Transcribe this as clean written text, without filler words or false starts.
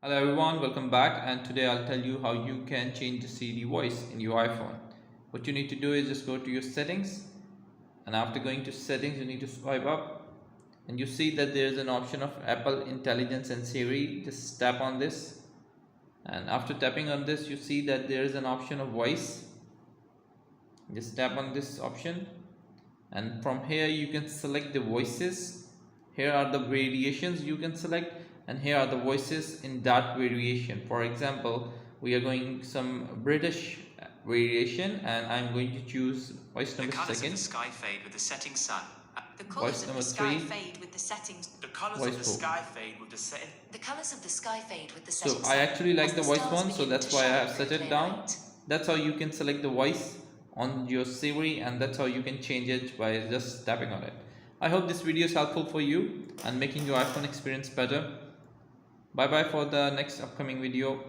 Hello everyone, welcome back, and today I'll tell you how you can change the Siri voice in your iPhone. What you need to do is just go to your settings, and after going to settings you need to swipe up and you see that there is an option of Apple Intelligence and Siri. Just tap on this, and after tapping on this you see that there is an option of voice. Just tap on this option, and from here you can select the voices. Here are the variations you can select, and here are the voices in that variation. For example, we are going some British variation, and I'm going to choose voice The number colours of second, the sky fade with the setting sun. The voice colours of number the sky three, fade with the settings. The colours voice of the four. sky fade with the setting. The colours of the sky fade with the So setting I sun. actually like As the voice stars one, so begin that's to why I shine have through set it clear down. light. That's how you can select the voice on your Siri, and that's how you can change it by just tapping on it. I hope this video is helpful for you and making your iPhone experience better. Bye bye for the next upcoming video.